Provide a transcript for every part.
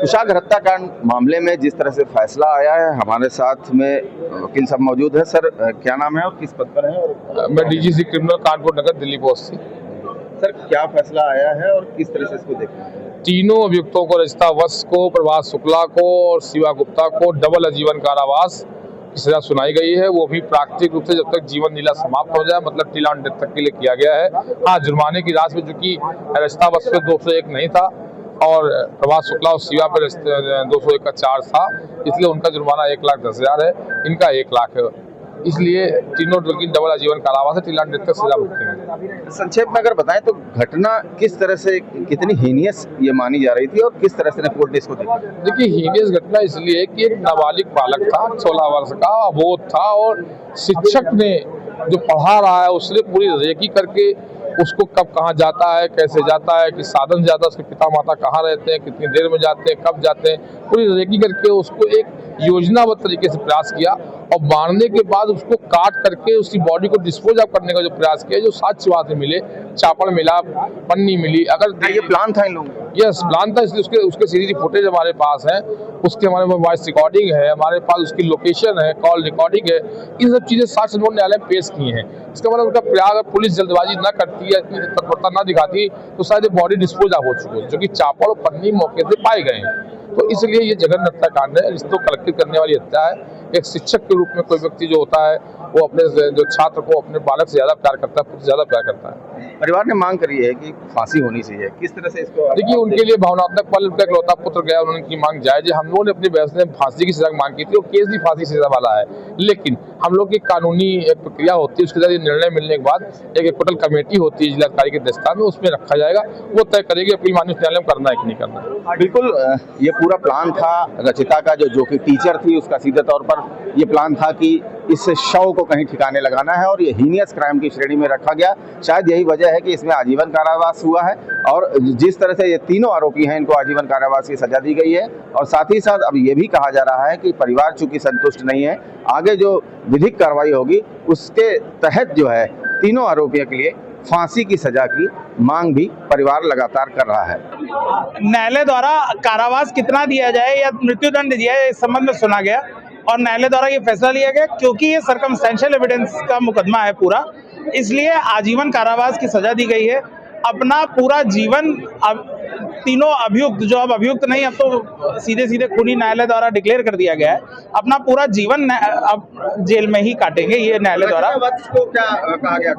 कुशाग्र हत्याकांड मामले में जिस तरह से फैसला आया है, हमारे साथ में वकील साहब मौजूद है। सर, क्या नाम है और किस पद पर है? और मैं डीजीसी क्रिमिनल कानपुर नगर दिल्ली पोस्ट से। सर, क्या फैसला आया है और किस तरह से इसको देखते हैं? तीनों अभियुक्तों को, रजिता वत्स को, प्रभात शुक्ला को और शिवा गुप्ता को डबल आजीवन कारावास की सजा सुनाई गई है। वो भी प्राकृतिक रूप से जब तक जीवन लीला समाप्त हो जाए, मतलब टिल ऑन डेथ तक के लिए किया गया है। हाँ, जुर्माने की राशि में चूंकि रजिता वत्स पे 201 नहीं था और प्रभात शुक्ला और शिवा पर 201 का चार्ज था, इसलिए उनका जुर्माना 1,10,000 है, इनका 1 लाख है। इसलिए तीनों की डबल आजीवन कारावास है, टिल ऑन डेथ तक सजा भुगतेंगे। संक्षेप में अगर बताएं तो घटना किस तरह से, कितनी हीनियस ये मानी जा रही थी और किस तरह से कोर्ट ने इसको देखा? देखिए, हीनियस घटना इसलिए कि एक नाबालिग बालक था, 16 वर्ष का, अबोध था, और शिक्षक ने जो पढ़ा रहा है उसने पूरी रेकी करके उसको कब कहाँ जाता है, कैसे जाता है, किस साधन से जाता है, उसके पिता माता कहाँ रहते हैं, कितनी देर में जाते हैं, कब जाते हैं, पूरी रेकी करके उसको एक योजनाबद्ध तरीके से प्रयास किया और मारने के बाद उसको काट करके उसकी बॉडी को डिस्पोज ऑफ करने का जो प्रयास किया, जो साक्ष्य वहां से मिले, चापड़ मिला, पन्नी मिली। अगर ये प्लान था इन लोगों का? यस, प्लान था, इसलिए उसके सीसीटीवी फुटेज हमारे पास है, उसके हमारे पास वॉइस रिकॉर्डिंग है, हमारे पास उसकी लोकेशन है, कॉल रिकॉर्डिंग है। इन सब चीजें साक्ष्य उन्होंने न्यायालय में पेश किए हैं। इसका मतलब उनका प्रयास, अगर पुलिस जल्दबाजी न करती है, इतनी तत्परता न दिखाती तो शायद बॉडी डिस्पोज ऑफ हो चुकी है, जो कि चापड़ और पन्नी मौके से पाए गए हैं। तो इसलिए ये जघन्य हत्याकांड है, रिश्तों कलंकित करने वाली हत्या है। एक शिक्षक के रूप में कोई व्यक्ति जो होता है वो अपने जो छात्र को, अपने बालक से ज्यादा प्यार करता है, खुद से ज्यादा प्यार करता है। परिवार ने मांग करी है कि फांसी होनी चाहिए, किस तरह से इसको? देखिए, उनके लिए भावनात्मक पल, उनका इकलौता पुत्र गया, उनकी मांग जायज है। हम लोगों ने अपनी बहस में फांसी की सजा की मांग की थी और केस भी फांसी सजा वाला है, लेकिन हम लोग की कानूनी एक प्रक्रिया होती है, उसके बाद निर्णय मिलने के बाद एक टोटल कमेटी होती है जिलाधिकारी की अध्यक्षता में, उसमें रखा जाएगा, वो तय करेगी अपनी माननीय न्यायालय में करना है कि नहीं करना। बिल्कुल, ये पूरा प्लान था रचिता का, जो कि टीचर थी, उसका सीधे तौर पर ये प्लान था कि इस शव को कहीं ठिकाने लगाना है और ये हीनियस क्राइम की श्रेणी में रखा गया। शायद यही वजह है कि इसमें आजीवन कारावास हुआ है और जिस तरह से ये तीनों आरोपी हैं, इनको आजीवन कारावास की सजा दी गई है। और साथ ही साथ अब ये भी कहा जा रहा है कि परिवार चूंकि संतुष्ट नहीं है, आगे जो विधिक कार्रवाई होगी उसके तहत जो है तीनों आरोपियों के लिए फांसी की सजा की मांग भी परिवार लगातार कर रहा है। न्यायालय द्वारा कारावास कितना दिया जाए या मृत्युदंड दिया जाए, इस संबंध में सुना गया और न्यायालय द्वारा ये फैसला लिया गया। क्योंकि ये सर्कमस्टेंशियल एविडेंस का मुकदमा है पूरा, इसलिए आजीवन कारावास की सजा दी गई है। अपना पूरा जीवन अब तीनों अभियुक्त, जो अब अभियुक्त नहीं, अब तो सीधे सीधे खूनी न्यायालय द्वारा डिक्लेयर कर दिया गया है, अपना पूरा जीवन अब जेल में ही काटेंगे। ये न्यायालय द्वारा को क्या कहा गया?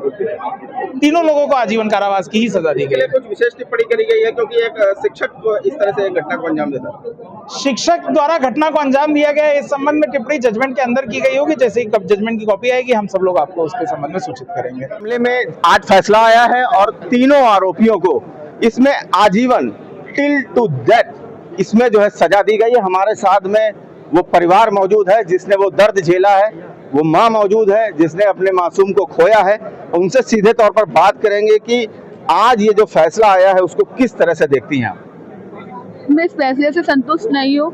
तीनों लोगों को आजीवन कारावास की ही सजा दी गई है। कुछ विशेष टिप्पणी करी गई है क्योंकि एक शिक्षक को इस तरह से घटना को अंजाम देता, शिक्षक द्वारा घटना को अंजाम दिया गया है। इस संबंध में टिप्पणी जजमेंट के अंदर की गई होगी। जैसे ही जजमेंट की कॉपी आएगी, हम सब लोग आपको उसके संबंध में सूचित करेंगे। मामले में आज फैसला आया है और तीनों आरोपियों को इसमें आजीवन टिल टू डेथ इसमें जो है सजा दी गई है। हमारे साथ में वो परिवार मौजूद है जिसने वो दर्द झेला है, वो माँ मौजूद है जिसने अपने मासूम को खोया है। उनसे सीधे तौर पर बात करेंगे कि आज ये जो फैसला आया है उसको किस तरह से देखती हैं आप? मैं इस फैसले से संतुष्ट नहीं हूँ।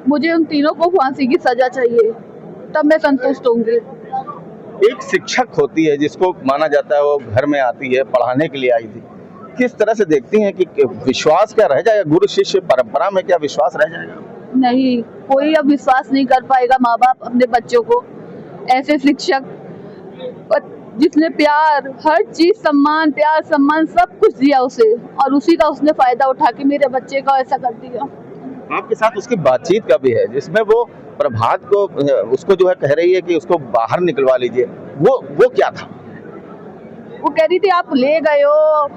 मुझे उन तीनों को फांसी की सजा चाहिए, तब मैं संतुष्ट होंगी। एक शिक्षक होती है जिसको माना जाता है वो घर में आती है, पढ़ाने के लिए आई थी, किस तरह से देखती हैं कि विश्वास क्या रह जाएगा? गुरु शिष्य परंपरा में क्या विश्वास रह जाएगा? नहीं, कोई अब विश्वास नहीं कर पाएगा माँ बाप अपने बच्चों को। ऐसे शिक्षक जिसने प्यार, हर चीज, सम्मान, प्यार सम्मान सब कुछ दिया उसे, और उसी का उसने फायदा उठा के मेरे बच्चे का ऐसा कर दिया। आपके साथ उसकी बातचीत का भी है जिसमें वो प्रभात को, उसको जो है कह रही है कि उसको बाहर निकलवा लीजिए। वो क्या था? वो कह रही थी आप ले गए हो,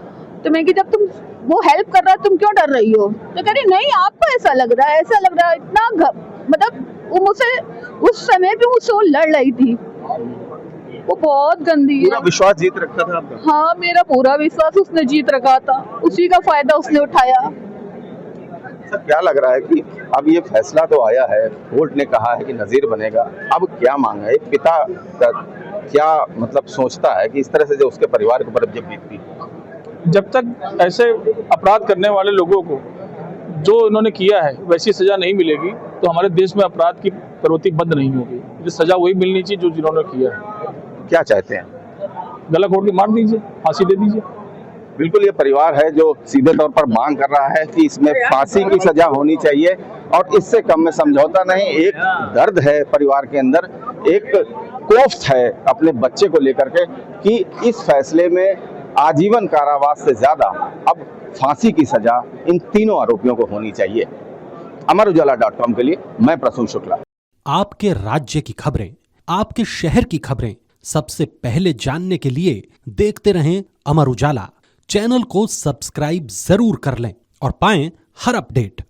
तो मैं कि जब तुम वो हेल्प कर रहा है तुम क्यों डर रही हो? तो कह रही नहीं, आपको ऐसा लग रहा है, ऐसा लग रहा है। इतना मतलब वो मुझसे उस समय पे मुझसे वो लड़ रही थी। वो बहुत गंदी है। पूरा विश्वास जीत रखा था आपका? हाँ, मेरा पूरा विश्वास उसने जीत रखा था, उसी का फायदा उसने उठाया। सर, क्या लग रहा है कि अब ये फैसला तो आया है, कोर्ट ने कहा है कि नजीर बनेगा, अब क्या मांग है? एक पिता का क्या मतलब सोचता है कि इस तरह से जो उसके परिवार के ऊपर जब बीतती? जब तक ऐसे अपराध करने वाले लोगों को जो इन्होंने किया है वैसी सजा नहीं मिलेगी तो हमारे देश में अपराध की प्रवृत्ति बंद नहीं होगी। ये सजा वही मिलनी चाहिए जो जिन्होंने किया है। क्या चाहते हैं? गला घोट के मार दीजिए, फांसी दे दीजिए। बिल्कुल ये परिवार है जो सीधे तौर पर मांग कर रहा है कि इसमें फांसी की सजा होनी चाहिए और इससे कम में समझौता नहीं। एक दर्द है परिवार के अंदर, एक कोफ्त है अपने बच्चे को लेकर के कि इस फैसले में आजीवन कारावास से ज्यादा अब फांसी की सजा इन तीनों आरोपियों को होनी चाहिए। अमरउजाला.com के लिए मैं प्रसून शुक्ला। आपके राज्य की खबरें, आपके शहर की खबरें सबसे पहले जानने के लिए देखते रहें अमर उजाला। चैनल को सब्सक्राइब जरूर कर लें और पाएं हर अपडेट।